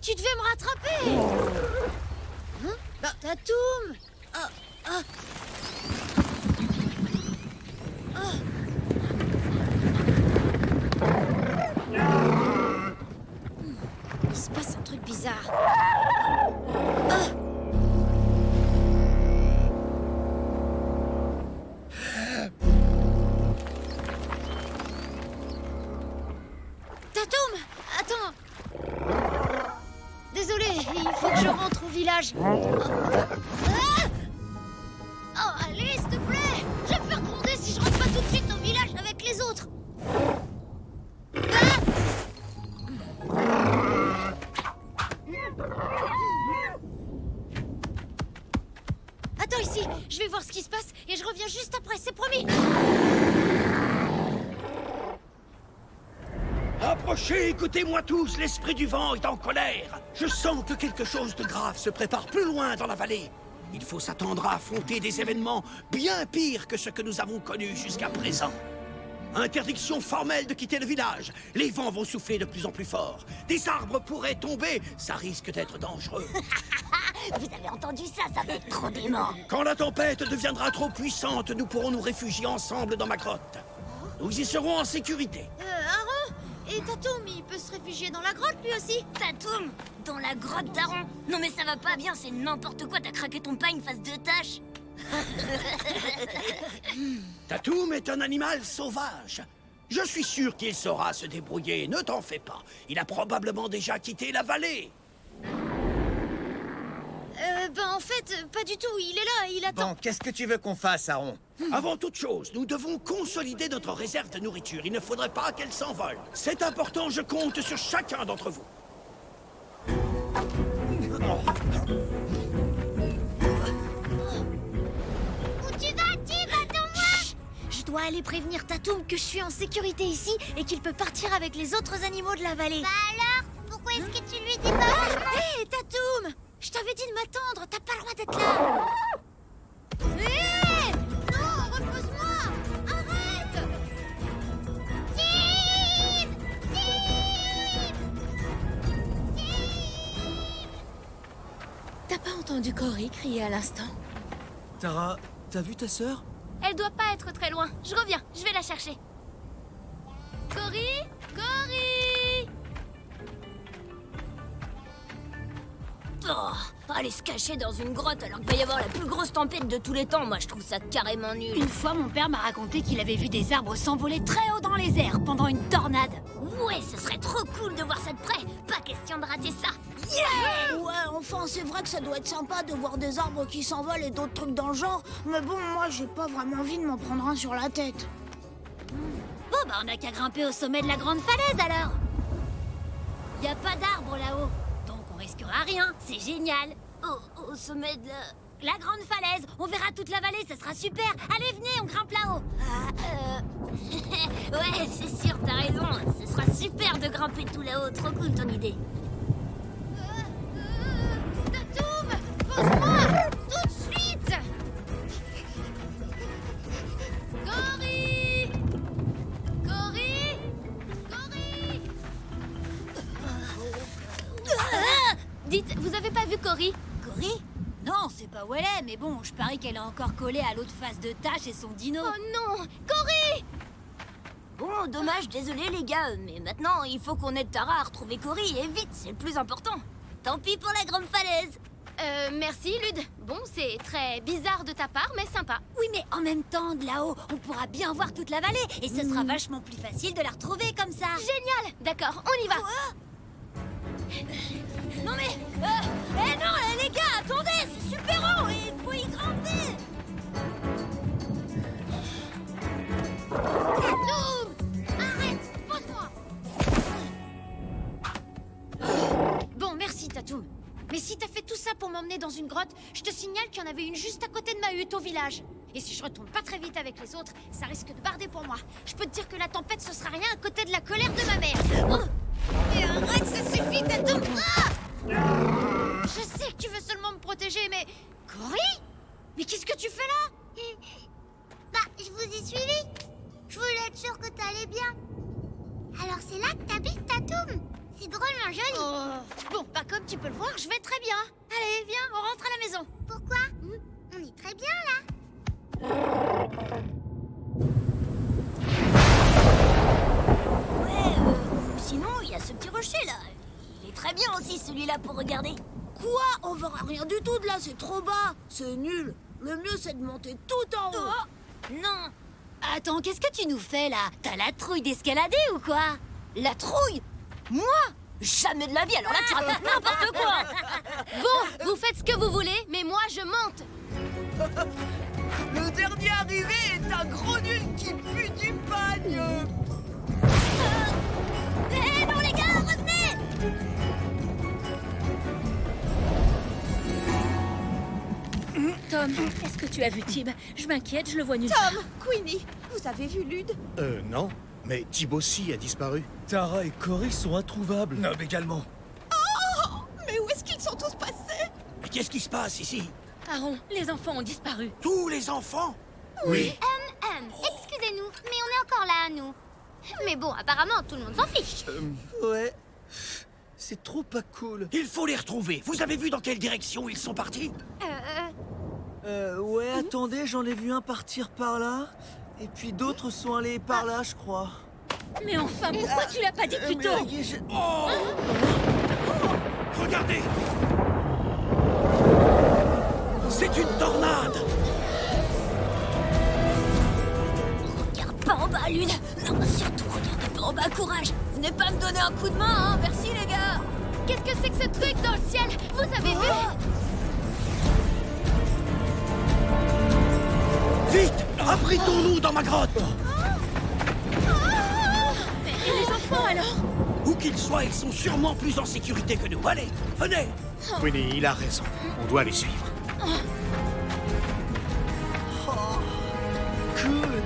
Tu devais me rattraper. Hein? Bah, Tatoum. Ah, ah. Ah. Il se passe un truc bizarre. Ah. Tatoum, attends. Désolé, il faut que je rentre au village. Ah. Oh, allez, s'il te plaît. Je vais me faire gronder si je rentre pas tout de suite au village avec les autres. Ah. Attends ici, je vais voir ce qui se passe et je reviens juste après, c'est promis. Approchez, écoutez-moi tous, l'esprit du vent est en colère. Je sens que quelque chose de grave se prépare plus loin dans la vallée. Il faut s'attendre à affronter des événements bien pires que ce que nous avons connu jusqu'à présent. Interdiction formelle de quitter le village. Les vents vont souffler de plus en plus fort. Des arbres pourraient tomber, ça risque d'être dangereux. Vous avez entendu ça? Ça va être trop dément. Quand la tempête deviendra trop puissante, nous pourrons nous réfugier ensemble dans ma grotte. Nous y serons en sécurité. Aaron, et Tatoum, il peut se réfugier dans la grotte lui aussi. Tatoum, dans la grotte d'Aaron. Non mais ça va pas bien, c'est n'importe quoi, t'as craqué ton pain face de tâches. Tatoum est un animal sauvage. Je suis sûr qu'il saura se débrouiller, ne t'en fais pas. Il a probablement déjà quitté la vallée. En fait, pas du tout, il est là, il attend. Bon, qu'est-ce que tu veux qu'on fasse, Aaron? Avant toute chose, nous devons consolider notre réserve de nourriture. Il ne faudrait pas qu'elle s'envole. C'est important, je compte sur chacun d'entre vous. Où tu vas, Tim? Attends-moi. Je dois aller prévenir Tatoum que je suis en sécurité ici et qu'il peut partir avec les autres animaux de la vallée. Bah alors, pourquoi est-ce que tu lui dis pas? Hé, Tatoum! Je t'avais dit de m'attendre, t'as pas le droit d'être là. Hé! Non, repose-moi! Arrête! Tim! T'as pas entendu Cory crier à l'instant? Tara, t'as vu ta sœur? Elle doit pas être très loin. Je reviens, je vais la chercher. Cory? Cory! Oh, aller se cacher dans une grotte alors qu'il va y avoir la plus grosse tempête de tous les temps, moi je trouve ça carrément nul. Une fois, mon père m'a raconté qu'il avait vu des arbres s'envoler très haut dans les airs pendant une tornade. Ouais, ce serait trop cool de voir ça de près. Pas question de rater ça. Yeah! Ouais, enfin, c'est vrai que ça doit être sympa de voir des arbres qui s'envolent et d'autres trucs dans le genre. Mais bon, moi, j'ai pas vraiment envie de m'en prendre un sur la tête. Bon, bah on a qu'à grimper au sommet de la grande falaise alors. Y a pas d'arbre là-haut, donc on risquera rien. C'est génial. Au sommet de la grande falaise, on verra toute la vallée, ça sera super. Allez, venez, on grimpe là-haut. Ouais, c'est sûr, t'as raison. Ce sera super de grimper tout là-haut. Trop cool ton idée. Tatoum! Pose-moi! Tout de suite! Cory! Cory! Cory! Dites, vous avez pas vu Cory? Cory? Non, c'est pas où elle est, mais bon, je parie qu'elle est encore collée à l'autre face de Tache et son dino. Oh non! Cory! Bon, dommage, désolé les gars, mais maintenant il faut qu'on aide Tara à retrouver Cory, et vite, c'est le plus important. Tant pis pour la grande falaise. Merci, Lude. Bon, c'est très bizarre de ta part, mais sympa. Oui, mais en même temps, de là-haut, on pourra bien voir toute la vallée, et ce sera vachement plus facile de la retrouver comme ça. Génial! D'accord, on y va. Non mais... non, les gars, attendez, c'est super haut, et il faut y grimper. Tatoum! Arrête! Pose-moi! Bon, merci, Tatoum. Mais si t'as fait tout ça pour m'emmener dans une grotte, je te signale qu'il y en avait une juste à côté de ma hutte au village. Et si je retourne pas très vite avec les autres, ça risque de barder pour moi. Je peux te dire que la tempête, ce sera rien à côté de la colère de ma mère. Oh! Et arrête, ça suffit, Tatoum! Ah! Je sais que tu veux seulement me protéger, mais... Cory? Mais qu'est-ce que tu fais là? Bah, je vous ai suivi. Je voulais être sûre que t'allais bien. Alors c'est là que t'habites, Tatoum? C'est drôlement joli. Oh. Bon, bah comme tu peux le voir, je vais très bien. Allez, viens, on rentre à la maison. Pourquoi? On est très bien là. Ouais, sinon, il y a ce petit rocher là. Il est très bien aussi celui-là pour regarder. Quoi? On verra rien du tout de là, c'est trop bas. C'est nul. Le mieux, c'est de monter tout en haut. Oh, non. Attends, qu'est-ce que tu nous fais là? T'as la trouille d'escalader ou quoi? La trouille? Moi? Jamais de la vie, alors là tu racontes n'importe quoi. Bon, vous faites ce que vous voulez, mais moi, je monte. Le dernier arrivé est un gros nul qui pue du pagne. Eh non les gars, revenez! Tom, est-ce que tu as vu Tib? Je m'inquiète, je le vois nulle Tom, Queenie, vous avez vu Lude? Non. Mais Tib aussi a disparu. Tara et Cory sont introuvables. Nob également. Mais où est-ce qu'ils sont tous passés? Mais qu'est-ce qui se passe ici? part. Aaron, les enfants ont disparu. Tous les enfants? Oui. Excusez-nous, mais on est encore là, nous. Mais bon, apparemment, tout le monde s'en fiche. Ouais. C'est trop pas cool. Il faut les retrouver. Vous avez vu dans quelle direction ils sont partis? Ouais, attendez, j'en ai vu un partir par là. Et puis d'autres sont allés par là, je crois. Mais enfin, pourquoi tu l'as pas dit plus Mais, tôt? Oh! Regardez! C'est une tornade! Regarde pas en bas, Lune. Non, surtout regardez pas en bas, courage. Venez pas me donner un coup de main, hein. Merci les gars. Qu'est-ce que c'est que ce truc dans le ciel? Vous avez vu? Vite! Abritons-nous dans ma grotte! Et les enfants alors? Où qu'ils soient, ils sont sûrement plus en sécurité que nous. Allez, venez! Queenie, il a raison. On doit les suivre. Cool.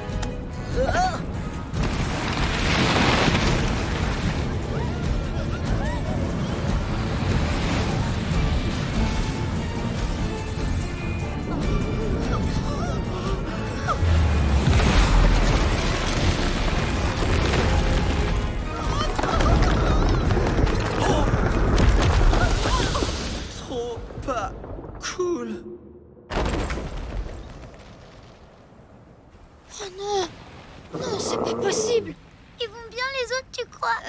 Trop pas cool. Oh non! Non, c'est pas possible! Ils vont bien les autres, tu crois?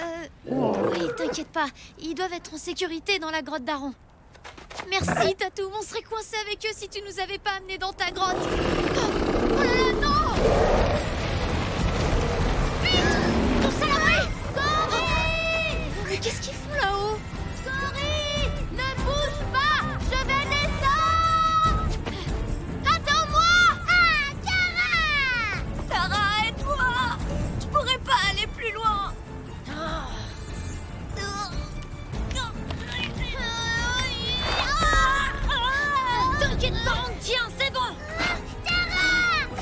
Oui, t'inquiète pas, ils doivent être en sécurité dans la grotte d'Aaron. Merci, Tatoum, on serait coincés avec eux si tu nous avais pas amenés dans ta grotte. Oh là là, non! Vite! Tous à l'abri! Cory! Mais qu'est-ce qu'ils font là-haut? Cory! Ne bouge pas! Je vais descendre! Attends-moi! Ah, Tara! Tara, aide-moi. Je pourrais pas aller plus loin. T'inquiète pas, on te tient, c'est bon!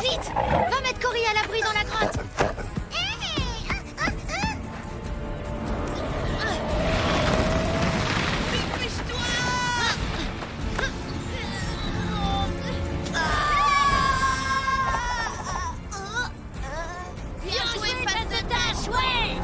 Vite! Va mettre Cory à l'abri dans la grotte! Bien joué, passe de tâche, ouais.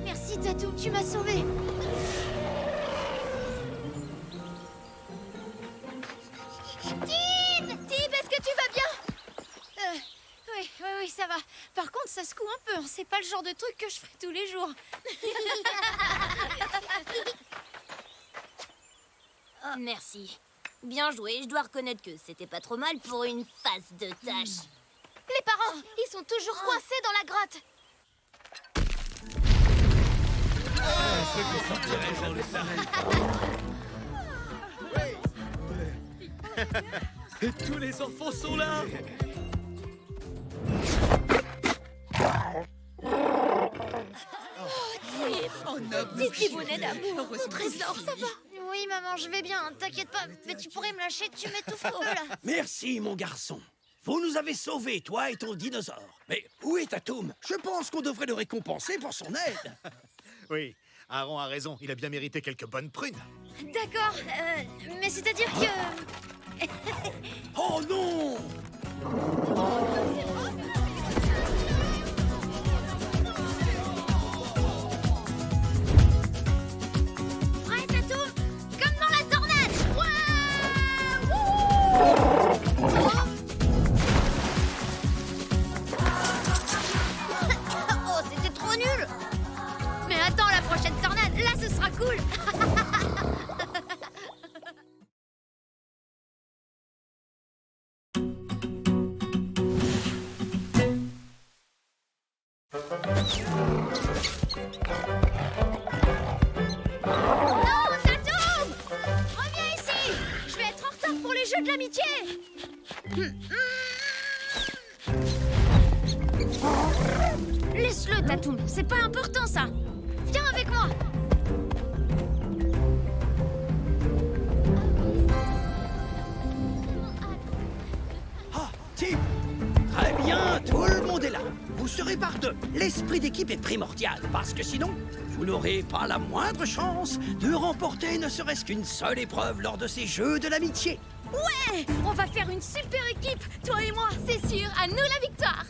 Merci, Tatoum, tu m'as sauvé. Tib, est-ce que tu vas bien? Oui, ça va. Par contre, ça secoue un peu. Hein. C'est pas le genre de truc que je ferai tous les jours. Merci. Bien joué, je dois reconnaître que c'était pas trop mal pour une face de tâche. Les parents, ils sont toujours coincés dans la grotte. Et tous les enfants sont là. Petit Thibonnet d'amour, mon trésor, ça va? Oui, maman, je vais bien, t'inquiète pas. Mais tu pourrais me lâcher, tu m'étouffes un peu, là. Merci, mon garçon. Vous nous avez sauvés, toi et ton dinosaure. Mais où est Tatum? Je pense qu'on devrait le récompenser pour son aide. Oui, Aaron a raison, il a bien mérité quelques bonnes prunes. D'accord, mais c'est-à-dire que... Oh non! Prêt, Tatum? Comme dans la tornade! Oh, c'était trop nul! Mais attends, la prochaine tornade, là, ce sera cool! Non, Tatum! Reviens ici! Je vais être en retard pour les Jeux de l'amitié! Laisse-le, Tatum, c'est pas important ça! Viens avec moi! Ah, Tim! Très bien, tout le monde est là. Vous serez par deux. L'esprit d'équipe est primordial, parce que sinon, vous n'aurez pas la moindre chance de remporter ne serait-ce qu'une seule épreuve lors de ces Jeux de l'amitié. Ouais, on va faire une super équipe, toi et moi. C'est sûr, à nous la victoire.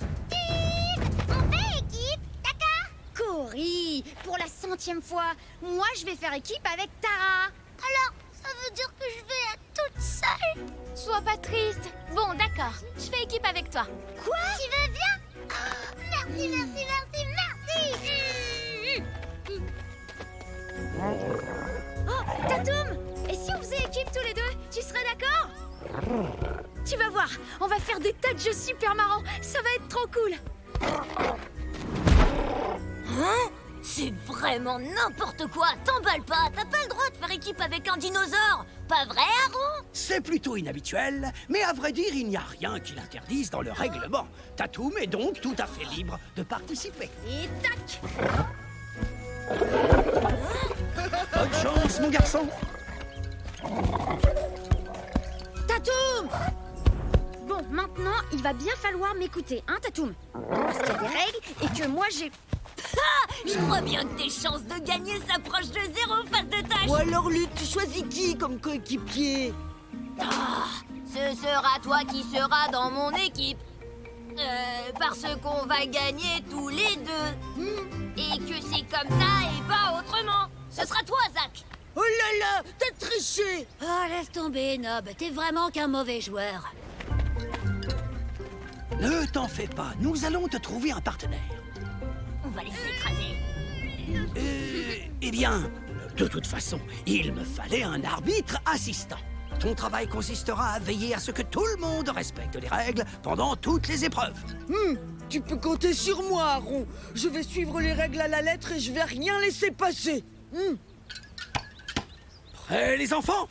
On fait équipe, d'accord? Cory, pour la 100e fois, moi je vais faire équipe avec Tara. Alors, ça veut dire que je vais être toute seule? Sois pas triste. Bon, d'accord, je fais équipe avec toi. Quoi? Tu veux bien? Oh, merci, merci, merci, merci! Oh, Tatum! Et si on faisait équipe tous les deux, tu serais d'accord? Tu vas voir, on va faire des tas de jeux super marrants. Ça va être trop cool. Hein? C'est vraiment n'importe quoi. T'emballes pas, t'as pas le droit de faire équipe avec un dinosaure. Pas vrai, Aaron? C'est plutôt inhabituel, mais à vrai dire, il n'y a rien qui l'interdise dans le règlement. Tatum est donc tout à fait libre de participer. Et tac! Bonne chance, mon garçon. Tatum! Bon, maintenant, il va bien falloir m'écouter, hein, Tatum? Parce qu'il y a des règles et que moi, j'ai... Ah! Je crois bien que tes chances de gagner s'approchent de zéro face de tâche. Ou alors, Luc, tu choisis qui comme coéquipier? Ce sera toi qui seras dans mon équipe. Parce qu'on va gagner tous les deux. Et que c'est comme ça et pas autrement. Ce sera toi, Zach. Oh là là, t'as triché! Oh, laisse tomber, Nob. T'es vraiment qu'un mauvais joueur. Ne t'en fais pas, nous allons te trouver un partenaire. On va les écraser. Eh bien, de toute façon, il me fallait un arbitre assistant. Ton travail consistera à veiller à ce que tout le monde respecte les règles pendant toutes les épreuves. Tu peux compter sur moi, Aaron. Je vais suivre les règles à la lettre et je vais rien laisser passer. Prêts, les enfants?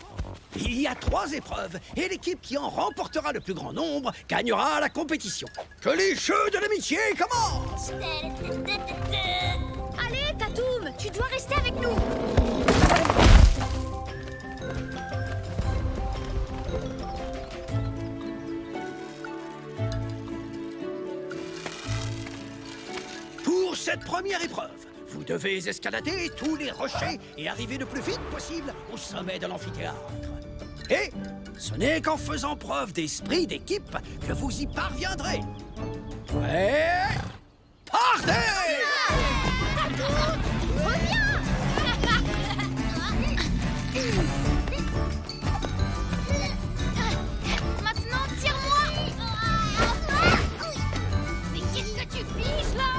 Il y a 3 épreuves et l'équipe qui en remportera le plus grand nombre gagnera la compétition. Que les Jeux de l'amitié commencent! Allez, Tatum, tu dois rester avec nous. Pour cette première épreuve, vous devez escalader tous les rochers et arriver le plus vite possible au sommet de l'amphithéâtre. Et ce n'est qu'en faisant preuve d'esprit d'équipe que vous y parviendrez. Prêts? Partez! Maintenant, tire-moi. Mais qu'est-ce que tu fiches, là?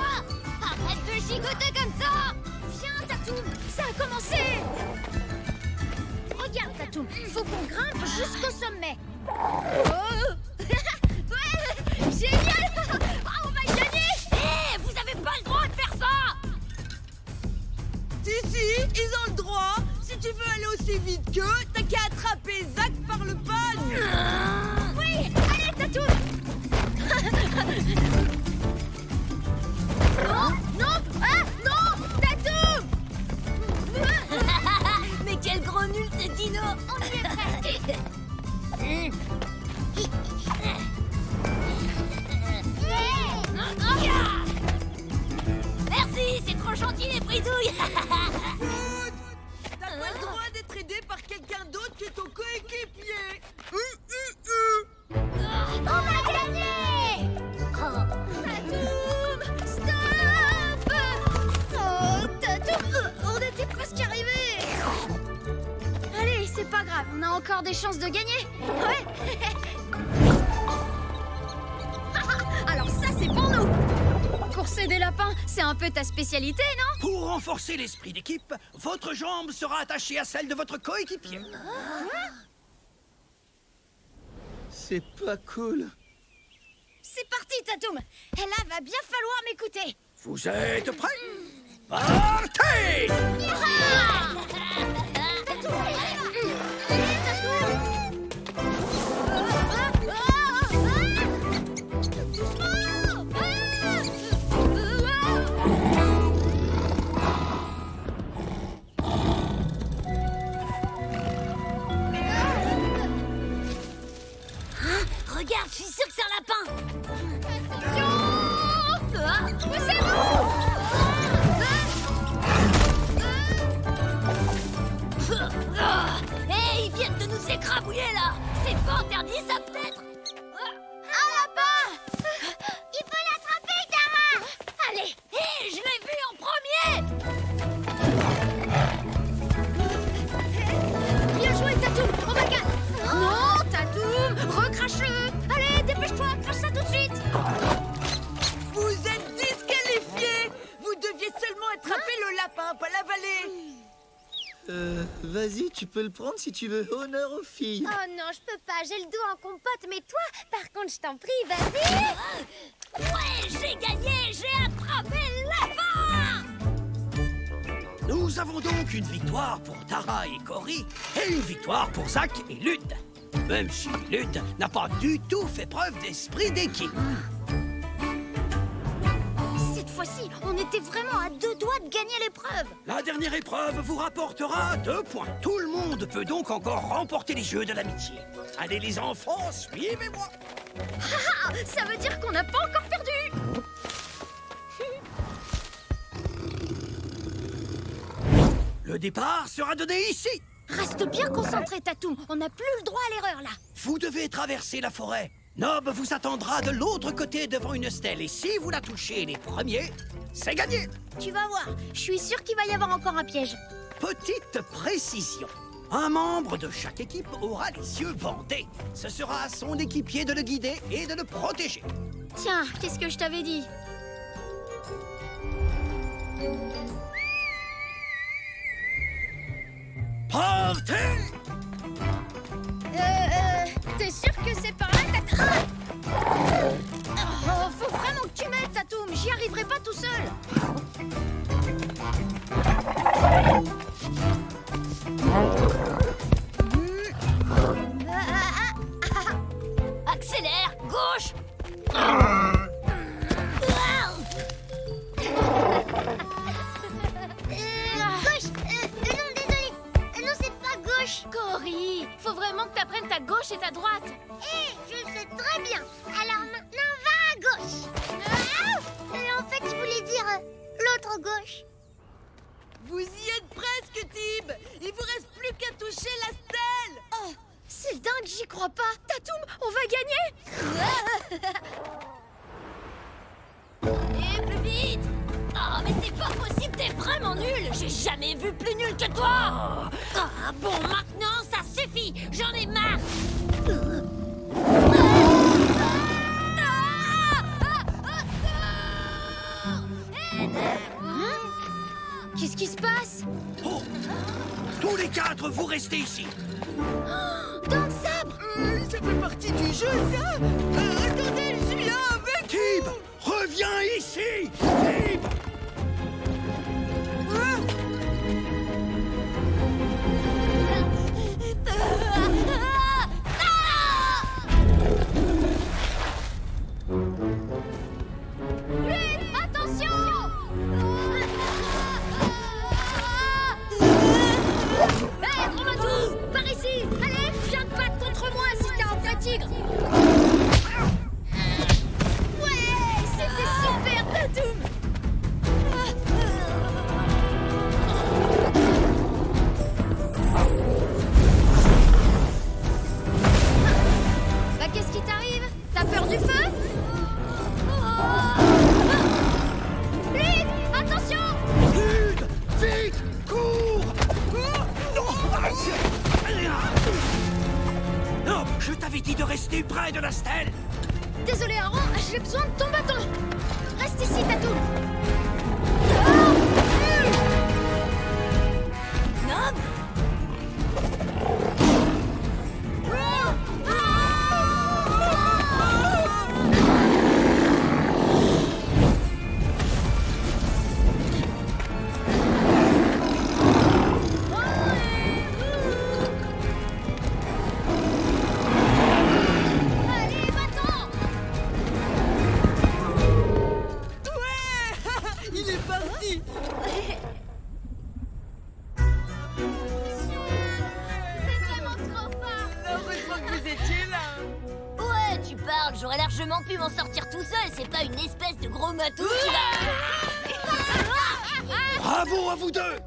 Arrête de gigoter comme ça. Viens, Tatum, ça a commencé. Regarde, Tatum, faut qu'on grimpe jusqu'au sommet. Oh. Ouais, génial. gentil les frisouilles. T'as pas le droit d'être aidé par quelqu'un d'autre que ton coéquipier. On va gagner. Tatoum! Stop! Oh, Tatoum! On était presque arrivés! Allez, c'est pas grave, on a encore des chances de gagner! Ouais! Alors ça, c'est pour nous! Courser des lapins, c'est un peu ta spécialité, non? Pour renforcer l'esprit d'équipe, votre jambe sera attachée à celle de votre coéquipier. C'est pas cool. C'est parti, Tatoum! Et là, va bien falloir m'écouter! Vous êtes prêts? Partez! Regarde, je suis sûre que c'est un lapin. C'est bon! Hé, ils viennent de nous écrabouiller là. C'est pas interdit ça peut-être. Un lapin! Il faut l'attraper, Dara. Allez, hé, je l'ai vu en premier. Bien joué, Tatoum! On va gagner! Non, Tatoum! Recrache-le! Allez, dépêche-toi! Crache ça tout de suite! Vous êtes disqualifiés. Vous deviez seulement attraper le lapin, pas la vallée. Vas-y, tu peux le prendre si tu veux. Honneur aux filles. Oh non, je peux pas, j'ai le dos en compote, mais toi, par contre, je t'en prie, vas-y. Ouais, j'ai gagné, j'ai attrapé le lapin. Nous avons donc une victoire pour Tara et Cory et une victoire pour Zach et Lud. Même si Lud n'a pas du tout fait preuve d'esprit d'équipe. Cette fois-ci, on était vraiment à 2 doigts de gagner l'épreuve! La dernière épreuve vous rapportera 2 points. Tout le monde peut donc encore remporter les Jeux de l'amitié. Allez les enfants, suivez-moi. Ah, ça veut dire qu'on n'a pas encore perdu! Le départ sera donné ici. Reste bien concentré, Tatoum. On n'a plus le droit à l'erreur, là. Vous devez traverser la forêt. Nob vous attendra de l'autre côté devant une stèle. Et si vous la touchez les premiers, c'est gagné. Tu vas voir, je suis sûre qu'il va y avoir encore un piège. Petite précision. Un membre de chaque équipe aura les yeux bandés. Ce sera à son équipier de le guider et de le protéger. Tiens, qu'est-ce que je t'avais dit? Partez! T'es sûr que c'est par là, Tatoum? Oh, faut vraiment que tu m'aides, Tatoum. J'y arriverai pas tout seul. Accélère, gauche. Gauche. Non, désolé. Non, c'est pas gauche. Cory, faut vraiment que t'apprennes ta gauche et ta droite. Je le sais très bien. Alors maintenant, va à gauche. En fait, je voulais dire l'autre gauche. Vous y êtes presque, Tib. Il vous reste plus qu'à toucher la stèle. Oh, c'est dingue, j'y crois pas. Tatoum, on va gagner. Et plus vite. Oh, mais c'est pas possible, t'es vraiment nul. J'ai jamais vu plus nul que toi. Ah, bon, maintenant, ça suffit. J'en ai marre. Qu'est-ce qui se passe? Oh! Tous les 4, vous restez ici. Dans le sabre! Ça fait partie du jeu, ça. Attendez, je suis là avec. Tib, reviens ici. Tib! Attention! Hé, Dromatou! Par ici! Allez, viens te battre contre moi si t'es un vrai tigre! du feu? Lyd, attention! Lyd, vite, cours! Non! Non, je t'avais dit de rester près de la stèle. Désolé, Aaron, j'ai besoin de ton bâton. Reste ici, Tatoum. Nob! Allez, bâton! Il est parti. C'est vraiment trop fort. Heureusement que vous étiez là. Ouais, tu parles, j'aurais largement pu m'en sortir tout seul, c'est pas une espèce de gros matou qui va... Bravo à vous deux!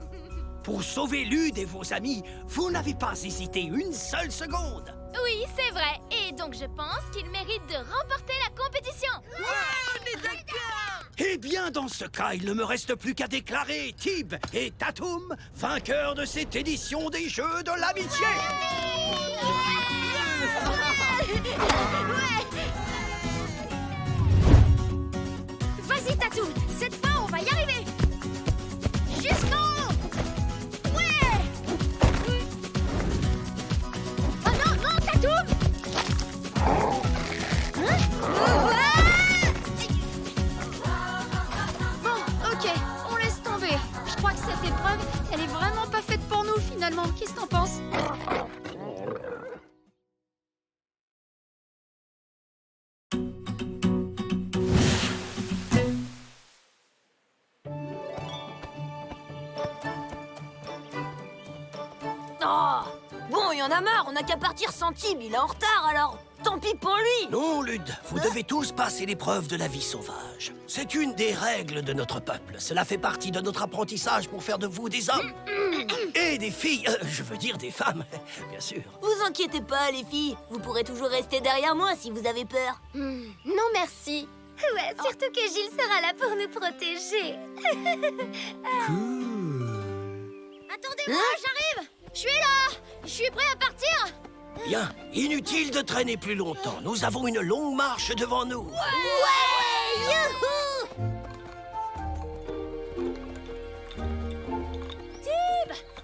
Pour sauver Lyd et vos amis, vous n'avez pas hésité une seule seconde. Oui, c'est vrai. Et donc je pense qu'il mérite de remporter la compétition. On est d'accord. Eh bien, dans ce cas, il ne me reste plus qu'à déclarer Tib et Tatoum vainqueurs de cette édition des Jeux de l'Amitié. Vas-y, Tatoum. Cette fois, on va y arriver. Jusqu'en haut. Ouais. Oh non, non, Tatoum. Hein? Bon, ok, on laisse tomber. Je crois que cette épreuve, elle est vraiment pas faite pour nous, finalement. Qu'est-ce que t'en penses? Oh bon, il y en a marre, on n'a qu'à partir sans Tib, il est en retard alors. Tant pis pour lui. Non, Lyd, vous devez tous passer l'épreuve de la vie sauvage. C'est une des règles de notre peuple. Cela fait partie de notre apprentissage pour faire de vous des hommes. Et des filles, je veux dire des femmes, bien sûr. Vous inquiétez pas les filles, vous pourrez toujours rester derrière moi si vous avez peur. Non, merci. Ouais, surtout que Gilles sera là pour nous protéger. Attendez-moi, j'arrive. Je suis là. Je suis prêt à partir. Bien, inutile de traîner plus longtemps. Nous avons une longue marche devant nous.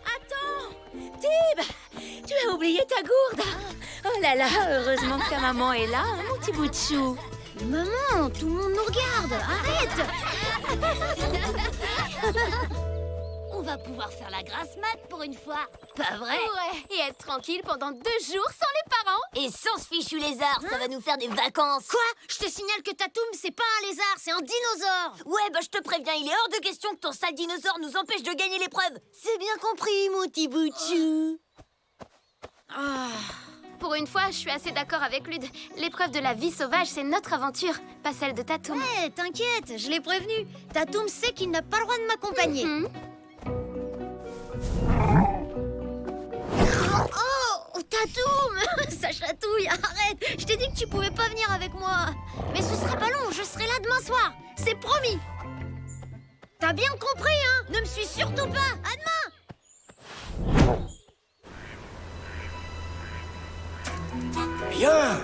Attends! Tib! Tu as oublié ta gourde! Oh là là, heureusement que ta maman est là, hein, mon petit bout de chou! Maman, tout le monde nous regarde. Arrête. On va pouvoir faire la grasse mat pour une fois. Pas vrai? Ouais, et être tranquille pendant 2 jours sans les parents. Et sans ce fichu lézard, ça va nous faire des vacances. Quoi? Je te signale que Tatoum, c'est pas un lézard, c'est un dinosaure. Ouais, bah je te préviens, il est hors de question que ton sale dinosaure nous empêche de gagner l'épreuve. C'est bien compris, mon petit bout de chou. Pour une fois, je suis assez d'accord avec Lyd. L'épreuve de la vie sauvage, c'est notre aventure, pas celle de Tatoum. Ouais, t'inquiète, je l'ai prévenu. Tatoum sait qu'il n'a pas le droit de m'accompagner. Oh, Tatoum. Ça chatouille, arrête. Je t'ai dit que tu pouvais pas venir avec moi. Mais ce sera pas long, je serai là demain soir. C'est promis. T'as bien compris, hein? Ne me suis surtout pas. À demain. Bien.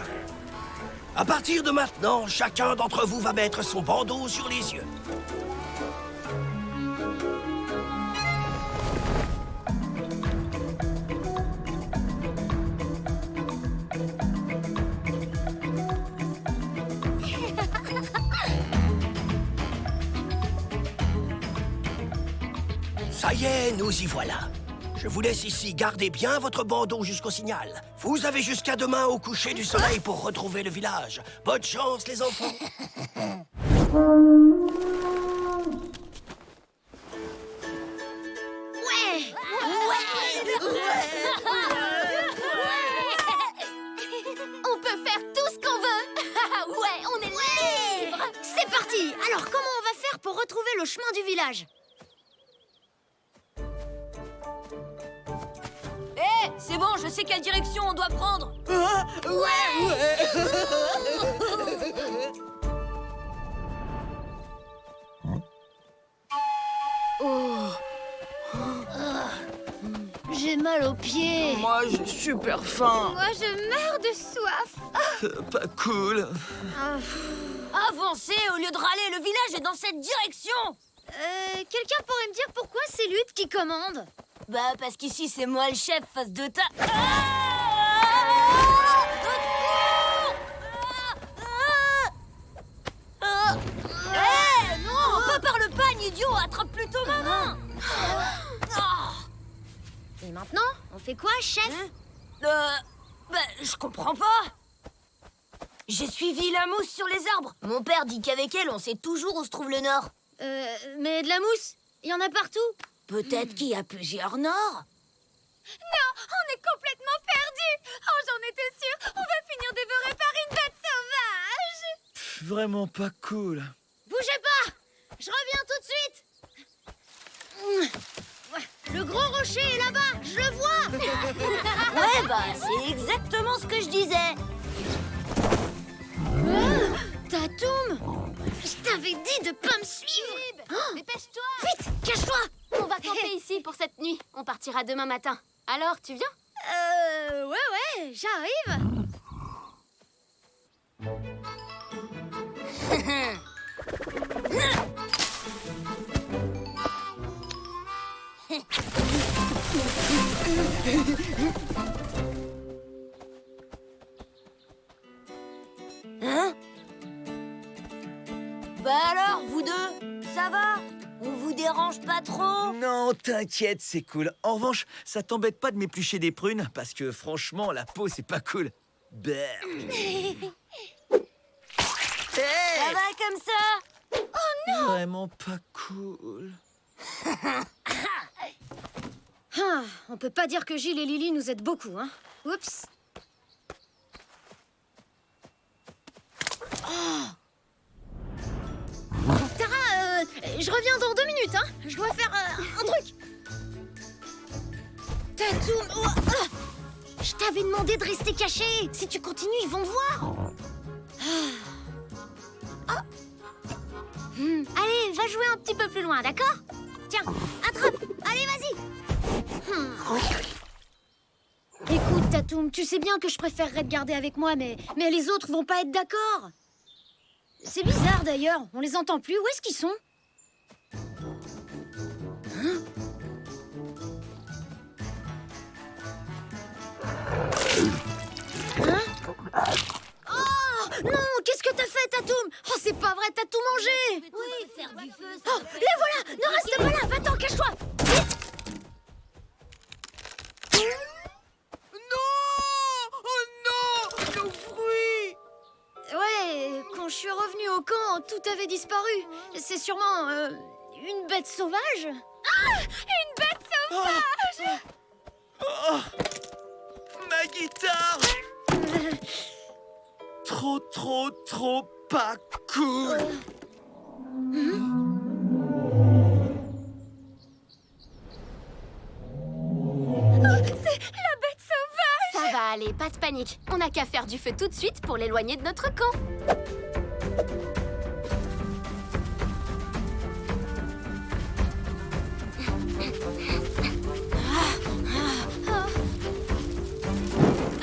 À partir de maintenant, chacun d'entre vous va mettre son bandeau sur les yeux. Ça y est, nous y voilà. Je vous laisse ici, gardez bien votre bandeau jusqu'au signal. Vous avez jusqu'à demain au coucher du soleil pour retrouver le village. Bonne chance, les enfants. On peut faire tout ce qu'on veut. Ouais, on est libre. C'est parti. Alors, comment on va faire pour retrouver le chemin du village? C'est bon, je sais quelle direction on doit prendre. Ouais. mal aux pieds. Moi, j'ai super faim. Moi, je meurs de soif. Pas cool. Avancez au lieu de râler, le village est dans cette direction. Quelqu'un pourrait me dire pourquoi c'est Lutte qui commande? Bah, parce qu'ici, c'est moi le chef face de ta... Non, pas par le pagne, idiot. Attrape plutôt ma main. Et maintenant, on fait quoi, chef? Bah, je comprends pas. J'ai suivi la mousse sur les arbres. Mon père dit qu'avec elle, on sait toujours où se trouve le nord. Mais de la mousse, il y en a partout. Peut-être qu'il y a plusieurs nords. Non, on est complètement perdus. Oh, j'en étais sûre. On va finir dévorés par une bête sauvage. Vraiment pas cool. Bougez pas! Je reviens tout de suite. Le gros rocher est là-bas, je le vois. Ouais, bah, c'est exactement ce que je disais. Tatoum! Je t'avais dit de pas me suivre. Dépêche-toi. Vite, cache-toi. On va camper ici pour cette nuit. On partira demain matin. Alors, tu viens? Ouais, j'arrive. Hein? Bah alors, vous deux, ça va? On vous dérange pas trop? Non, t'inquiète, c'est cool. En revanche, ça t'embête pas de m'éplucher des prunes? Parce que franchement, la peau, c'est pas cool. Berk. Ça va comme ça? Vraiment pas cool. On peut pas dire que Gilles et Lily nous aident beaucoup, hein. Oups. Tara, je reviens dans 2 minutes, hein. Je dois faire un truc. Tatoum, je t'avais demandé de rester caché. Si tu continues, ils vont voir. Allez, va jouer un petit peu plus loin, d'accord? Tiens, attrape. Allez, vas-y. Écoute, Tatoum, tu sais bien que je préférerais te garder avec moi, mais les autres vont pas être d'accord. C'est bizarre, d'ailleurs. On les entend plus. Où est-ce qu'ils sont? Oh non, qu'est-ce que t'as fait, Tatoum? Oh, c'est pas vrai, t'as tout mangé. Oui, faire du feu, Oh, les voilà. Ne reste pas là. Va-t'en, cache-toi. Vite. Nos fruits! Ouais, quand je suis revenue au camp, tout avait disparu. C'est sûrement une bête sauvage. Ah! Une bête sauvage! Oh, ma guitare! Trop pas cool. C'est la bête sauvage! Ça va aller, pas de panique. On n'a qu'à faire du feu tout de suite pour l'éloigner de notre camp.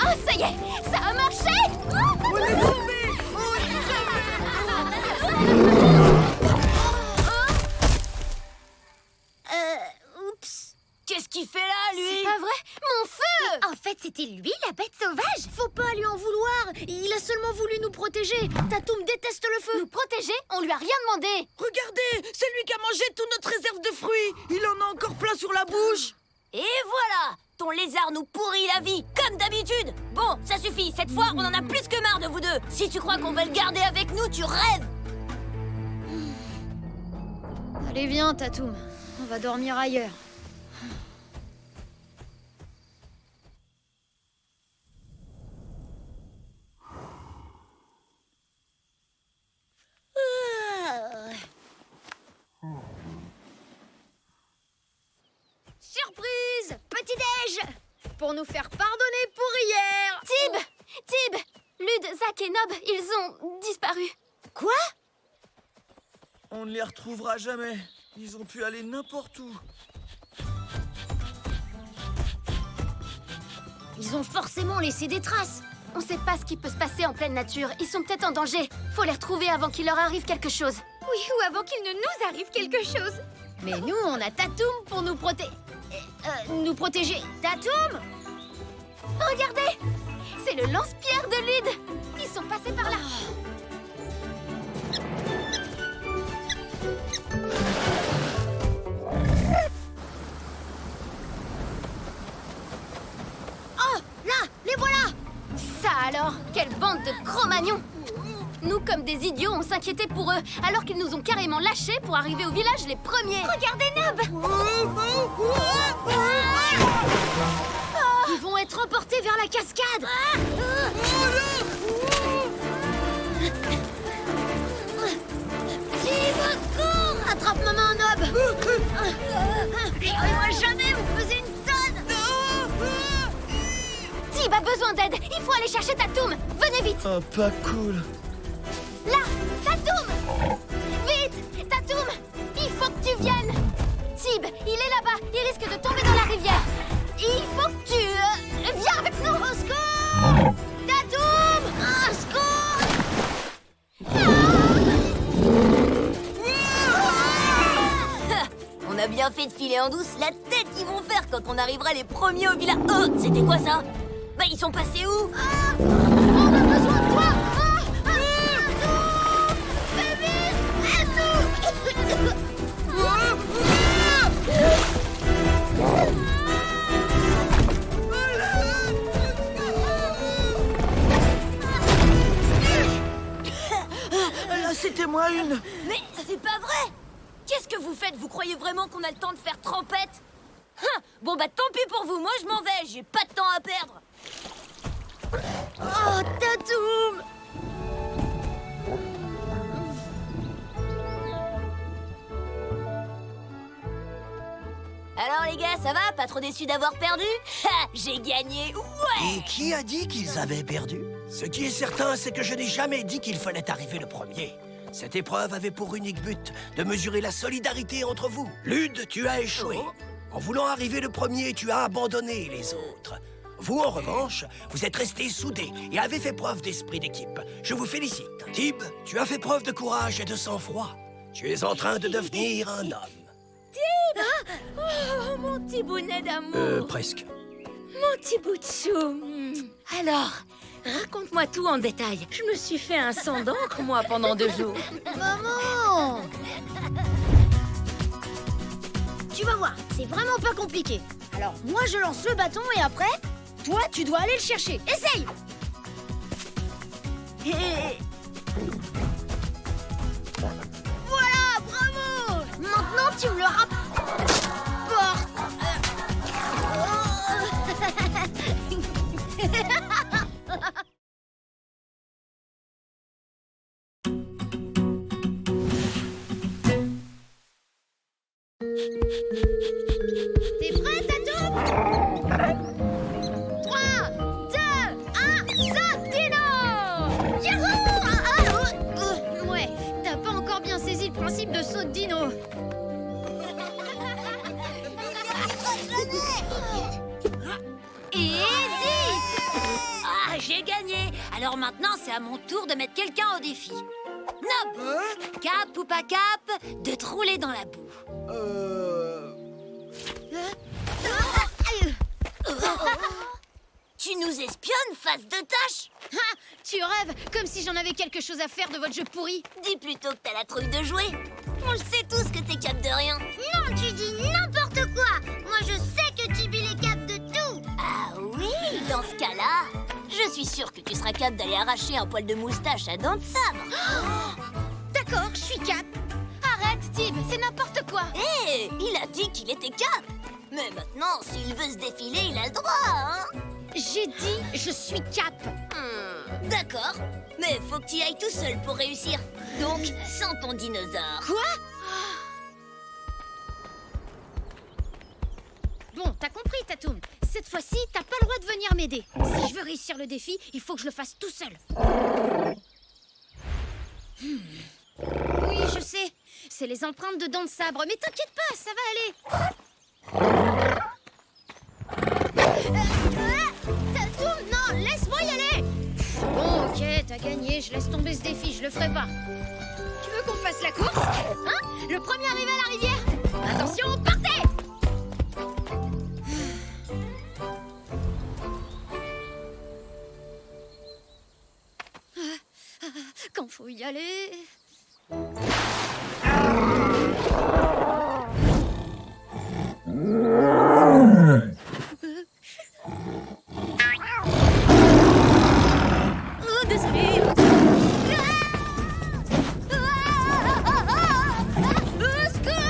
Oh, ça y est! Ça a marché! On est sauvés! On est Oups. Qu'est-ce qu'il fait là, lui? C'est pas vrai? Mon feu! En fait, c'était lui, la bête sauvage. Faut pas lui en vouloir. Il a seulement voulu nous protéger. Tatoum déteste le feu. Nous protéger? On lui a rien demandé! Regardez, c'est lui qui a mangé toute notre réserve de fruits. Il en a encore plein sur la bouche. Et voilà! Ton lézard nous pourrit la vie, comme d'habitude! Bon, ça suffit, cette fois, on en a plus que marre de vous deux! Si tu crois qu'on va le garder avec nous, tu rêves! Allez, viens, Tatoum. On va dormir ailleurs. Surprise! Petit-déj! Pour nous faire pardonner pour hier! Tib! Lud, Zach et Nob, ils ont disparu. Quoi? On ne les retrouvera jamais. Ils ont pu aller n'importe où. Ils ont forcément laissé des traces. On sait pas ce qui peut se passer en pleine nature. Ils sont peut-être en danger. Faut les retrouver avant qu'il leur arrive quelque chose. Oui, ou avant qu'il ne nous arrive quelque chose. Mais nous, on a Tatoum pour nous protéger. Tatoum! Regardez! C'est le lance-pierre de Lyd. Ils sont passés par là. Oh, là, les voilà! Ça alors, quelle bande de Cro-Magnons! Nous, comme des idiots, on s'inquiétait pour eux, alors qu'ils nous ont carrément lâchés pour arriver au village les premiers. Regardez Nub! Ils vont être emportés vers la cascade! Tib, au secours! Attrape maman Nub! Moi jamais vous faisiez une tonne! Tib a besoin d'aide. Il faut aller chercher Tatoum. Venez vite. Oh, pas cool. Là, Tatoum! Vite, Tatoum! Il faut que tu viennes. Tib, il est là-bas. Il risque de tomber dans la rivière. Il faut que tu... viens avec nous. Au secours! Tatoum! Au secours! On a bien fait de filer en douce la tête qu'ils vont faire quand on arrivera les premiers au village. Oh, c'était quoi ça? Bah, ils sont passés où? On a besoin de toi! Fais vite! Là, c'était moi une. Mais c'est pas vrai! Qu'est-ce que vous faites? Vous croyez vraiment qu'on a le temps de faire trempette? Bon bah tant pis pour vous, moi je m'en vais, j'ai pas de temps à perdre. Oh, Tatoum! Alors les gars, ça va? Pas trop déçu d'avoir perdu? Ha! J'ai gagné, ouais! Et qui a dit qu'ils avaient perdu? Ce qui est certain, c'est que je n'ai jamais dit qu'il fallait arriver le premier. Cette épreuve avait pour unique but de mesurer la solidarité entre vous. Lyd, tu as échoué. En voulant arriver le premier, tu as abandonné les autres. Vous, en revanche, vous êtes restés soudés et avez fait preuve d'esprit d'équipe. Je vous félicite. Tib, tu as fait preuve de courage et de sang-froid. Tu es en train de devenir un homme. Oh, mon petit bonnet d'amour! Presque. Mon petit bout de chou! Alors, raconte-moi tout en détail. Je me suis fait un sang d'encre, moi, pendant 2 jours. Maman! Tu vas voir, c'est vraiment pas compliqué. Alors, moi, je lance le bâton et après, toi, tu dois aller le chercher. Essaye! Voilà, bravo! Maintenant, tu me le rapportes. T'es prêt, Tatoum? 3, 2, 1, saute, Dino! Yahoo! Ouais, t'as pas encore bien saisi le principe de saut de Dino. Et 10! Ah, j'ai gagné! Alors maintenant, c'est à mon tour de mettre quelqu'un au défi. Nob! Cap ou pas cap, de te rouler dans la boue. Tu nous espionnes, face de tâche? Ah, tu rêves, comme si j'en avais quelque chose à faire de votre jeu pourri. Dis plutôt que t'as la trouille de jouer. On le sait tous que t'es cap de rien. Non, tu dis n'importe quoi. Moi, je sais que Tibil est cap de tout. Ah oui, dans ce cas-là, je suis sûre que tu seras cap d'aller arracher un poil de moustache à dents de sabre. D'accord, je suis cap. Arrête, Tib, c'est n'importe quoi. Hé, il a dit qu'il était cap. Mais maintenant, s'il veut se défiler, il a le droit, hein? J'ai dit, je suis cap. D'accord, mais faut que tu y ailles tout seul pour réussir. Donc, sans ton dinosaure. Quoi? Bon, t'as compris, Tatoum. Cette fois-ci, t'as pas le droit de venir m'aider. Si je veux réussir le défi, il faut que je le fasse tout seul. Oui, je sais. C'est les empreintes de dents de sabre. Mais t'inquiète pas, ça va aller. Ok, t'as gagné, je laisse tomber ce défi, je le ferai pas. Tu veux qu'on fasse la course? Hein? Le premier arrivé à la rivière? Attention, partez! Quand faut y aller... Oh, désolé. Au secours!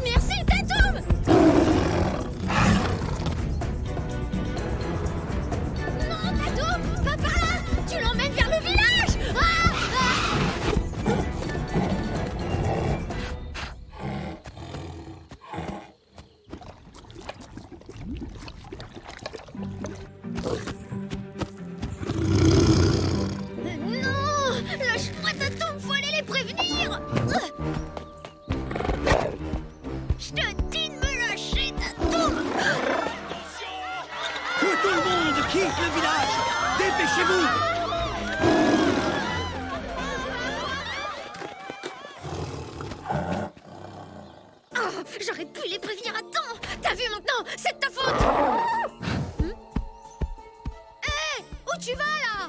Merci, Tatoum! Non, Tatoum, pas par là! Tu l'emmènes vers le village! Non! Lâche-moi, Tatoum, faut aller les prévenir! Je te dis de me lâcher, Tatoum! Que tout le monde quitte le village! Dépêchez-vous! Oh, j'aurais pu les prévenir à temps! T'as vu maintenant? C'est de ta faute! Hé! Où tu vas, là?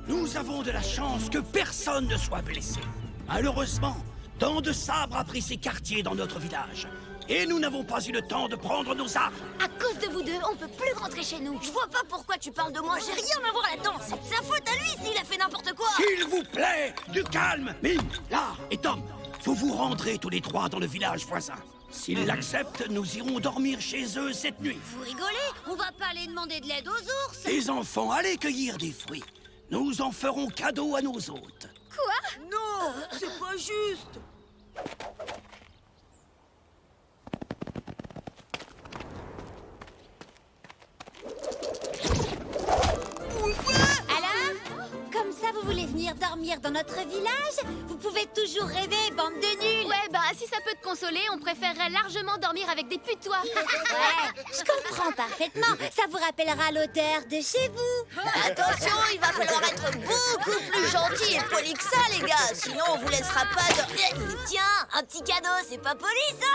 Nous avons de la chance que personne ne soit blessé. Malheureusement, Dents de Sabre a pris ses quartiers dans notre village. Et nous n'avons pas eu le temps de prendre nos armes. À cause de vous deux, on peut plus rentrer chez nous. Je vois pas pourquoi tu parles de moi, j'ai rien à voir là-dedans. C'est de sa faute à lui s'il a fait n'importe quoi. S'il vous plaît, du calme. Mime, là et Tom, vous vous rendrez tous les trois dans le village voisin. S'ils l'acceptent, nous irons dormir chez eux cette nuit. Vous rigolez? On va pas aller demander de l'aide aux ours. Les enfants, allez cueillir des fruits. Nous en ferons cadeau à nos hôtes. Quoi? Non, c'est pas juste. Alors? Comme ça, vous voulez venir dormir dans notre village? Vous pouvez toujours rêver, bande de nuls. Ouais, bah si ça peut te consoler, on préférerait largement dormir avec des putois. Ouais, je comprends parfaitement. Ça vous rappellera l'odeur de chez vous. Attention, il va falloir être beaucoup plus gentil et poli que ça, les gars. Sinon, on vous laissera pas de... Tiens, un petit cadeau, c'est pas poli, ça?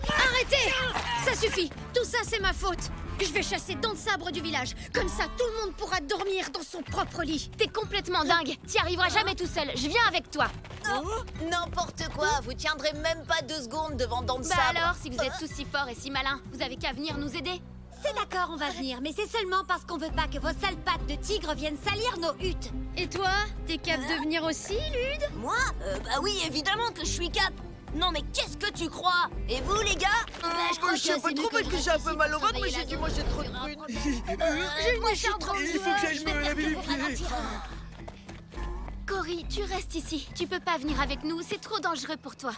Arrêtez! Ça suffit! Tout ça, c'est ma faute! Je vais chasser Dents de Sabre du village. Comme ça, tout le monde pourra dormir dans son propre lit. T'es complètement dingue. T'y arriveras jamais tout seul. Je viens avec toi. N'importe quoi, vous tiendrez même pas 2 secondes devant Dents de Bah Sabre. alors, si vous êtes tous si forts et si malins, vous avez qu'à venir nous aider. C'est d'accord, on va venir, mais c'est seulement parce qu'on veut pas que vos sales pattes de tigre viennent salir nos huttes. Et toi? T'es cap de venir aussi, Lude? Moi? Bah oui, évidemment que je suis cap. Non mais qu'est-ce que tu crois? Et vous les gars? Je crois Je sais pas trop parce que j'ai un peu mal au ventre, mais j'ai dû manger trop de prunes. Moi je suis trop Il faut que j'aille me laver les pieds. Cory, tu restes ici. Tu peux pas venir avec nous, c'est trop dangereux pour toi.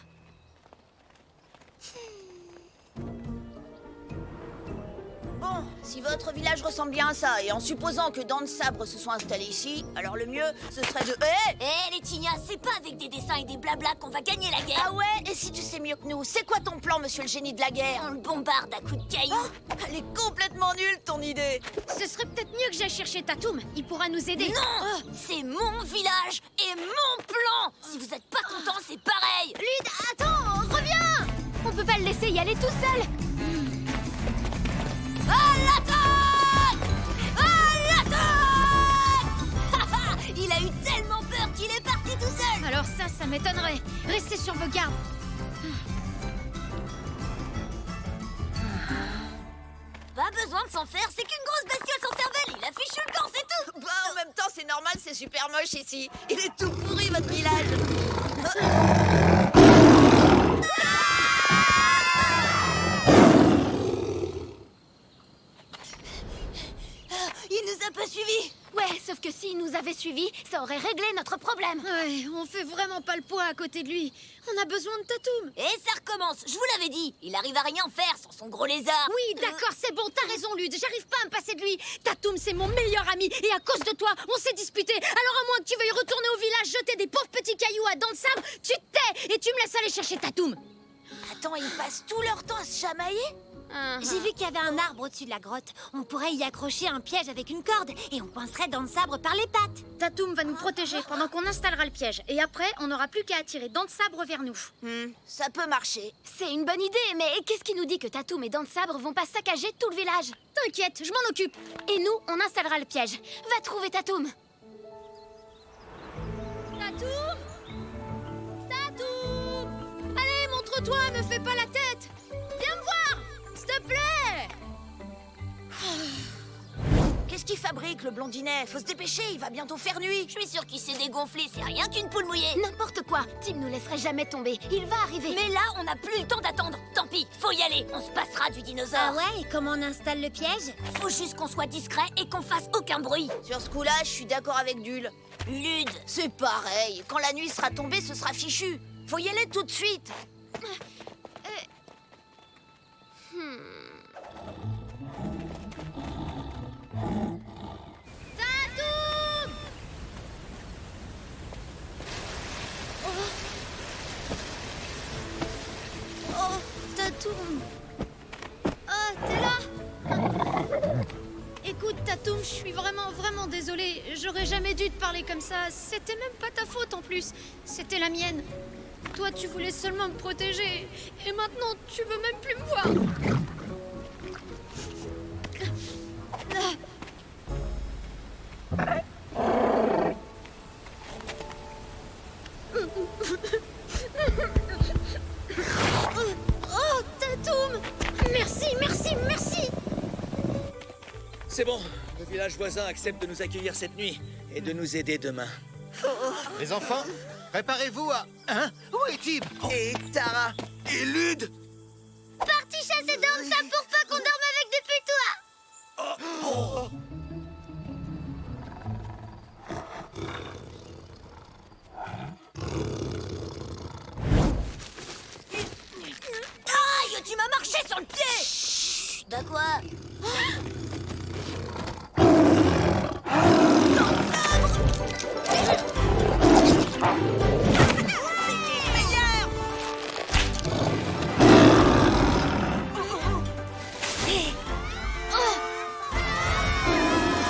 Bon, si votre village ressemble bien à ça, et en supposant que Dents de Sabre se soit installé ici, alors le mieux, ce serait de... Eh les tignasses, c'est pas avec des dessins et des blablas qu'on va gagner la guerre. Ah ouais? Et si tu sais mieux que nous, c'est quoi ton plan, monsieur le génie de la guerre? On le bombarde à coups de cailloux. Oh, elle est complètement nulle, ton idée. Ce serait peut-être mieux que j'aille chercher Tatoum. Il pourra nous aider. Non! C'est mon village et mon plan. Si vous êtes pas content, c'est pareil. Lude, attends, reviens! On peut pas le laisser y aller tout seul. À l'attaque! À l'attaque! Il a eu tellement peur qu'il est parti tout seul. Alors ça m'étonnerait. Restez sur vos gardes. Pas besoin de s'en faire, c'est qu'une grosse bestiole sans cervelle. Il a fichu le camp, c'est tout. Bah, en même temps, c'est normal, c'est super moche ici. Il est tout pourri, votre village. Il nous a a pas suivi. Ouais, sauf que s'il nous avait suivis, ça aurait réglé notre problème. Ouais, on fait vraiment pas le poids à côté de lui. On a besoin de Tatoum. Et ça recommence, je vous l'avais dit. Il arrive à rien faire sans son gros lézard. Oui, d'accord, c'est bon, t'as raison, Lude. J'arrive pas à me passer de lui. Tatoum, c'est mon meilleur ami. Et à cause de toi, on s'est disputé. Alors à moins que tu veuilles retourner au village, jeter des pauvres petits cailloux à dents de sabre, tu te tais et tu me laisses aller chercher Tatoum. Attends, ils passent tout leur temps à se chamailler? J'ai vu qu'il y avait un arbre au-dessus de la grotte. On pourrait y accrocher un piège avec une corde et on coincerait Dents de Sabre par les pattes. Tatoum va nous protéger pendant qu'on installera le piège. Et après, on n'aura plus qu'à attirer Dents de Sabre vers nous. Ça peut marcher. C'est une bonne idée, mais qu'est-ce qui nous dit que Tatoum et Dents de Sabre vont pas saccager tout le village? T'inquiète, je m'en occupe. Et nous, on installera le piège. Va trouver Tatoum. Tatoum? Tatoum? Allez, montre-toi, me fais pas la tête. Viens me voir, s'il te plaît. Qu'est-ce qu'il fabrique, le blondinet? Faut se dépêcher, il va bientôt faire nuit. Je suis sûre qu'il s'est dégonflé, c'est rien qu'une poule mouillée. N'importe quoi. Tim nous laisserait jamais tomber. Il va arriver. Mais là, on n'a plus le temps d'attendre. Tant pis, faut y aller. On se passera du dinosaure. Ah ouais, et comment on installe le piège? Faut juste qu'on soit discret et qu'on fasse aucun bruit. Sur ce coup-là, je suis d'accord avec Dul. Lude. C'est pareil. Quand la nuit sera tombée, ce sera fichu. Faut y aller tout de suite. Tatoum! Oh, Tatoum! Oh, t'es là? Écoute, Tatoum, je suis vraiment désolée. J'aurais jamais dû te parler comme ça. C'était même pas ta faute en plus. C'était la mienne. Toi, tu voulais seulement me protéger. Et maintenant, tu veux même plus me voir. Oh, Tatoum! Merci! C'est bon, le village voisin accepte de nous accueillir cette nuit et de nous aider demain. Les enfants, préparez-vous à... Hein? Où est Tib? Et Tara et Lude. Parti chasser Dents de Sabre pour pas qu'on dorme avec depuis toi. Aïe, tu m'as marché sur le pied. Chut, de quoi?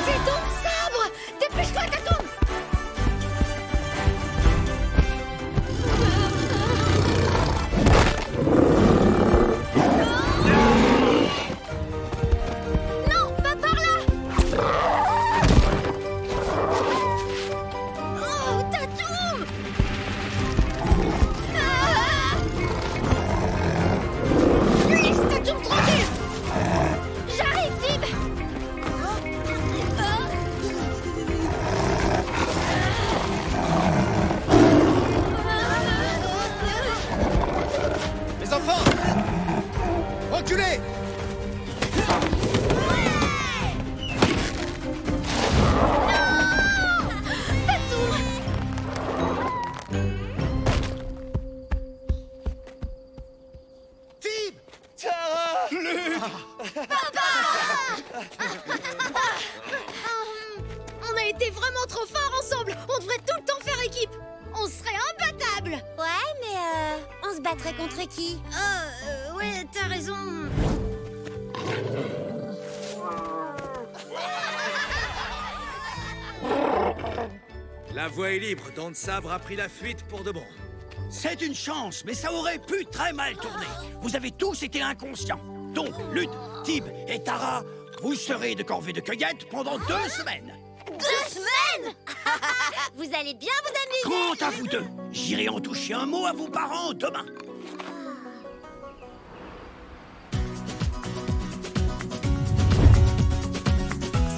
C'est Dents de Sabre! Dépêche-toi, Tatoum! Non, pas par là! Oh, Tatoum! Laisse Tatoum tranquille! J'arrive, Tib! Les enfants! Reculez! Tib! Tara! On a été vraiment trop forts ensemble. On devrait tout le temps faire équipe. On serait imbattables. Ouais, mais on se battrait contre qui? Ouais, t'as raison. La voie est libre, Dents de Sabre a pris la fuite pour de bon. C'est une chance, mais ça aurait pu très mal tourner. Vous avez tous été inconscients. Donc, Lude, Tib et Tara, vous serez de corvée de cueillette pendant 2 semaines. 2 semaines. Vous allez bien vous amuser. Quant à vous deux, j'irai en toucher un mot à vos parents demain.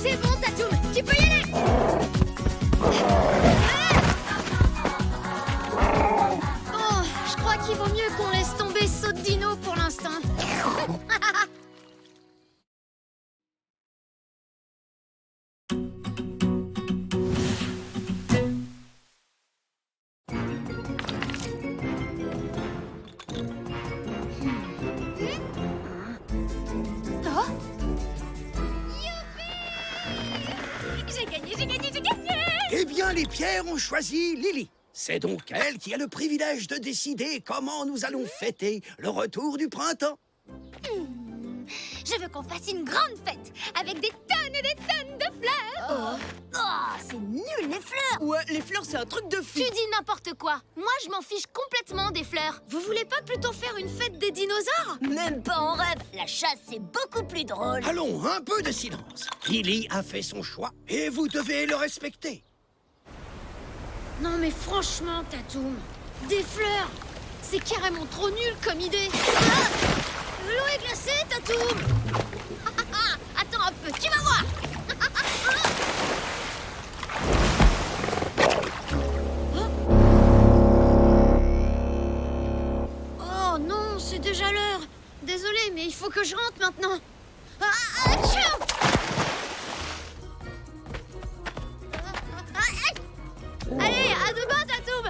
C'est bon, Tatoum, tu peux y aller. Oh, je crois qu'il vaut mieux qu'on laisse tomber Saut de Dino pour l'instant. J'ai gagné, j'ai gagné, j'ai gagné! Eh bien, les pierres ont choisi Lily. C'est donc elle qui a le privilège de décider comment nous allons fêter le retour du printemps. Je veux qu'on fasse une grande fête avec des tonnes et des tonnes de fleurs. Oh, c'est nul, les fleurs! Ouais, les fleurs, c'est un truc de Tu fille. dis n'importe quoi. Moi, je m'en fiche complètement des fleurs. Vous voulez pas plutôt faire une fête des dinosaures? Même pas en rêve. La chasse, c'est beaucoup plus drôle. Allons, un peu de silence. Lily a fait son choix et vous devez le respecter. Non mais franchement, Tatoum, des fleurs, c'est carrément trop nul comme idée. Ah, l'eau est glacée, Tatoum. Attends un peu, tu vas voir. Oh non, c'est déjà l'heure. Désolée, mais il faut que je rentre maintenant. Tchou! Allez, à demain, Tatoum.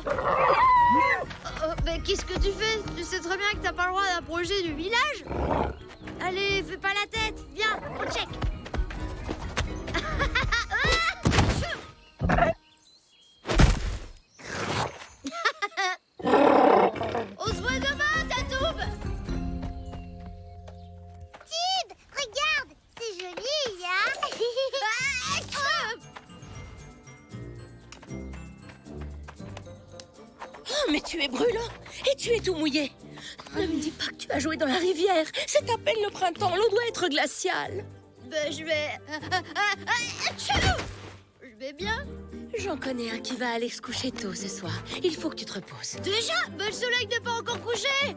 Mais qu'est-ce que tu fais? Tu sais très bien que t'as pas le droit d'approcher du village. Allez, fais pas la tête. Viens, on check. On se voit demain, Tatoum. Tib, regarde, c'est joli, hein? Oh, mais tu es brûlant et tu es tout mouillé. Ne me dis pas que tu as joué dans la rivière. C'est à peine le printemps, l'eau doit être glaciale. Ben, je vais... Je vais bien. J'en connais un qui va aller se coucher tôt ce soir. Il faut que tu te reposes. Déjà? Ben, le soleil n'est pas encore couché.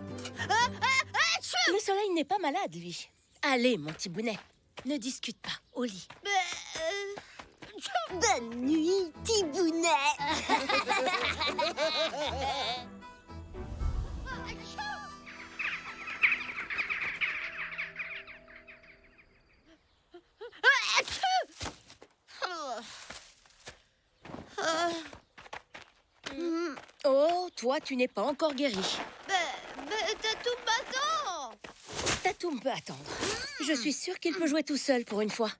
Le soleil n'est pas malade, lui. Allez, mon petit bounet, ne discute pas, au lit. Bonne nuit, Tibounet. Oh, toi, tu n'es pas encore guéri. Tatoum, attends. Tatoum peut attendre. Je suis sûre qu'il peut jouer tout seul pour une fois.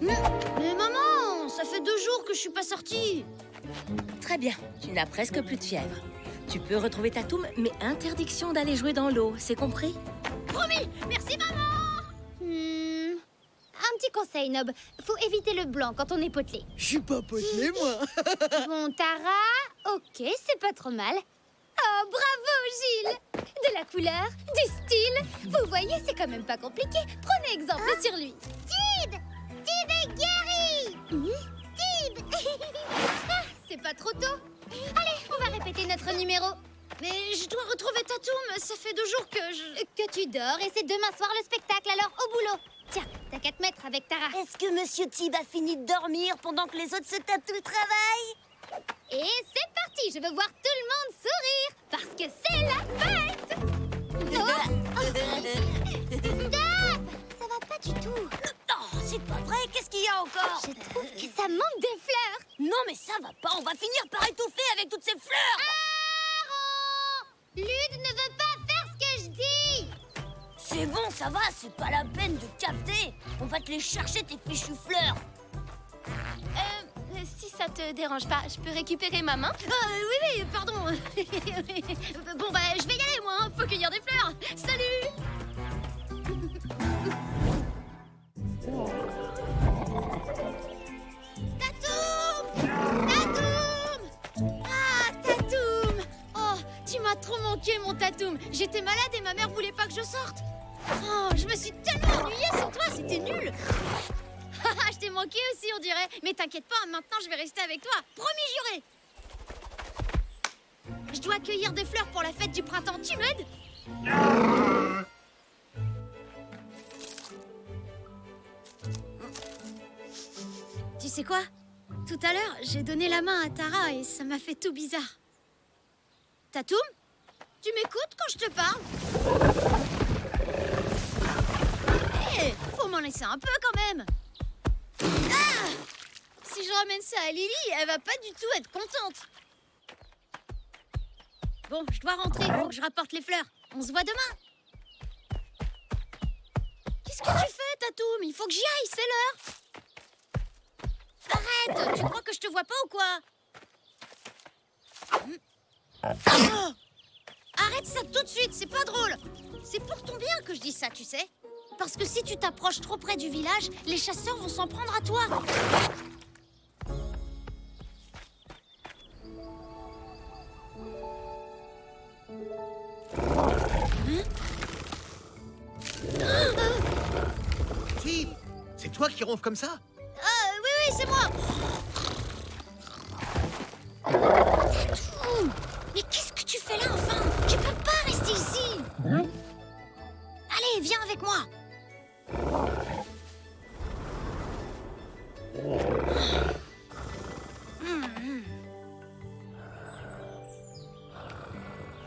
Mais maman, ça fait 2 jours que je suis pas sortie. Très bien, tu n'as presque plus de fièvre. Tu peux retrouver Tatoum, mais interdiction d'aller jouer dans l'eau, c'est compris? Promis. Merci, maman. Un petit conseil, Nob. Faut éviter le blanc quand on est potelé. Je suis pas potelé, moi. Bon, Tara, ok, c'est pas trop mal. Oh, bravo, Gilles! De la couleur, du style. Vous voyez, c'est quand même pas compliqué. Prenez exemple sur lui. Tib! Tib est guéri! Tib! C'est pas trop tôt. Allez, on va répéter notre numéro. Mais je dois retrouver Tatoum. Ça fait 2 jours que je... Que tu dors et c'est demain soir le spectacle, alors au boulot. Tiens, t'as qu'à te mettre avec Tara. Est-ce que Monsieur Tib a fini de dormir pendant que les autres se tapent tout le travail? Et c'est parti, je veux voir tout le monde sourire, parce que c'est la fête. Stop! Ça va pas du tout. Oh, c'est pas vrai, qu'est-ce qu'il y a encore? Je trouve que ça manque de fleurs. Non, mais ça va pas, on va finir par étouffer avec toutes ces fleurs. Aaron! Lude ne veut pas faire ce que je dis. C'est bon, ça va, c'est pas la peine de capter. On va te les chercher, tes fichues fleurs. Si ça te dérange pas, je peux récupérer ma main? Oui, pardon. Bon, bah, je vais y aller, moi. Faut cueillir des fleurs. Salut. Tatoum. J'étais malade et ma mère voulait pas que je sorte. Oh, je me suis tellement ennuyée sans toi, c'était nul. Je t'ai manqué aussi, on dirait. Mais t'inquiète pas, maintenant je vais rester avec toi. Promis juré. Je dois cueillir des fleurs pour la fête du printemps. Tu m'aides? Tu sais quoi? Tout à l'heure, j'ai donné la main à Tara et ça m'a fait tout bizarre. Tatoum? Tu m'écoutes quand je te parle? Hé, faut m'en laisser un peu quand même. Ah! Si je ramène ça à Lily, elle va pas du tout être contente. Bon, je dois rentrer, faut que je rapporte les fleurs. On se voit demain. Qu'est-ce que tu fais, Tatoum? Il faut que j'y aille, c'est l'heure. Arrête! Tu crois que je te vois pas ou quoi? Oh! Arrête ça tout de suite, c'est pas drôle. C'est pour ton bien que je dis ça, tu sais. Parce que si tu t'approches trop près du village, les chasseurs vont s'en prendre à toi. Tib, c'est toi qui ronfles comme ça? Oui, c'est moi. Tatoum, mais qu'est-ce que tu fais là, enfin? Tu peux pas rester ici. Allez, viens avec moi.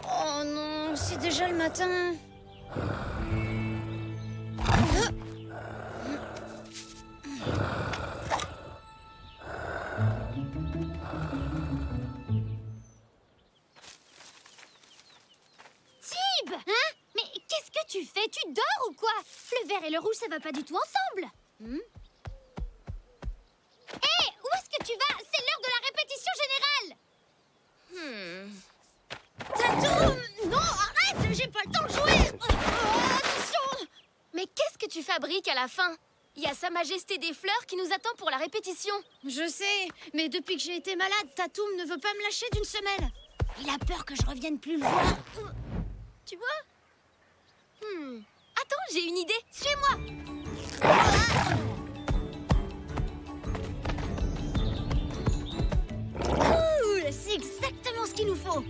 Oh non, c'est déjà le matin. Tib! Hein? Mais qu'est-ce que tu fais? Tu dors ou quoi? Le vert et le rouge, ça va pas du tout ensemble. Hé, où est-ce que tu vas? C'est l'heure de la répétition générale. Tatoum! Non, arrête! J'ai pas le temps de jouer. Attention! Mais qu'est-ce que tu fabriques à la fin? Il y a Sa Majesté des Fleurs qui nous attend pour la répétition. Je sais, mais depuis que j'ai été malade, Tatoum ne veut pas me lâcher d'une semelle. Il a peur que je revienne plus le voir. Tu vois? Attends, j'ai une idée. Suis-moi! Cool! C'est exactement ce qu'il nous faut.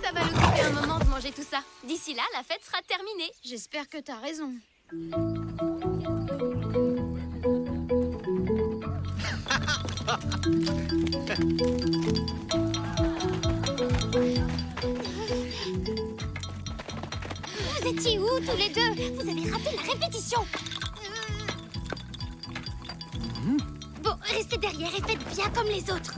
Ça va nous couper un moment de manger tout ça. D'ici là, la fête sera terminée. J'espère que t'as raison. Vous étiez où, tous les deux? Vous avez raté la répétition. Bon, restez derrière et faites bien comme les autres.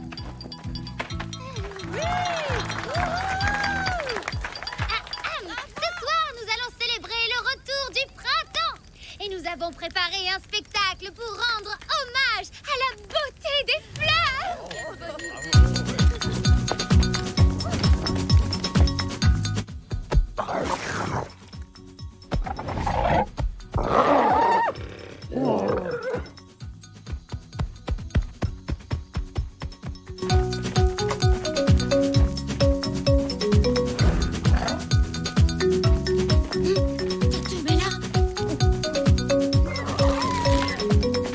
Ce soir, nous allons célébrer le retour du printemps. Et nous avons préparé un spectacle pour rendre hommage à la beauté des fleurs. Tatoum est là.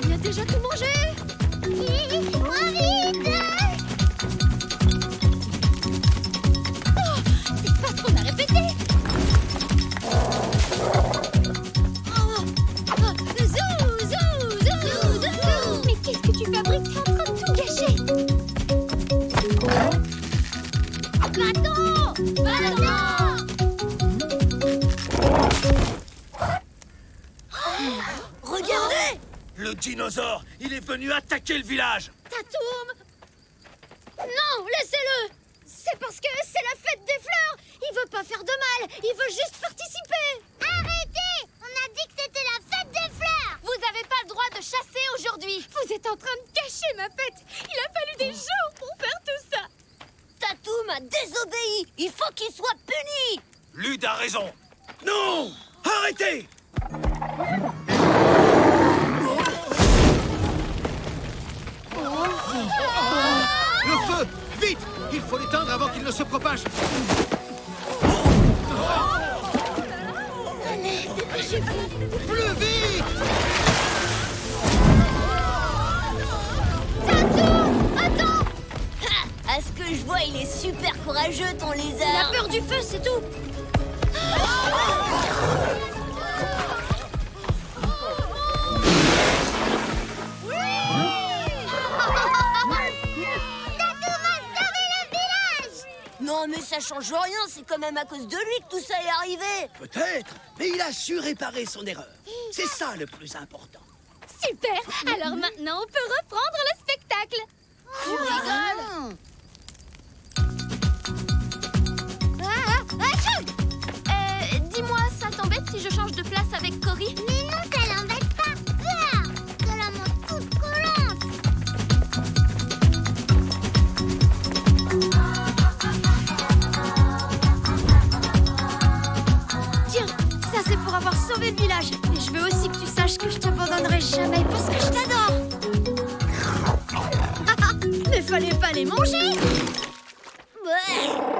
Il a déjà tout mangé. Moi vite! C'est pas ce qu'on a répété. Zou, zou, zou, zou. Mais qu'est-ce que tu fabriques? T'es en train de tout gâcher. Va-t'en! Va-t'en! Regardez! Le dinosaure, il est venu attaquer le village. Tatoum! Non, laissez-le! C'est parce que c'est la fête des fleurs! Il veut pas faire de mal, il veut juste participer! Arrêtez! On a dit que c'était la fête des fleurs. Vous avez pas le droit de chasser aujourd'hui. Vous êtes en train de gâcher ma fête! Il a fallu des jours pour faire tout ça! Tatoum a désobéi. Il faut qu'il soit puni. Lude a raison. Non! Arrêtez! Le feu! Vite! Il faut l'éteindre avant qu'il ne se propage. du feu, c'est tout. Non, mais ça change rien, c'est quand même à cause de lui que tout ça est arrivé. Peut-être, mais il a su réparer son erreur. C'est ça le plus important. Super! Alors maintenant, on peut reprendre le spectacle. Tu rigoles? Dis-moi, ça t'embête si je change de place avec Cory? Mais non, ça l'embête pas. Ça la montre toute collante. Tiens, ça c'est pour avoir sauvé le village. Et je veux aussi que tu saches que je t'abandonnerai jamais parce que je t'adore. Mais fallait pas les manger. Ouais.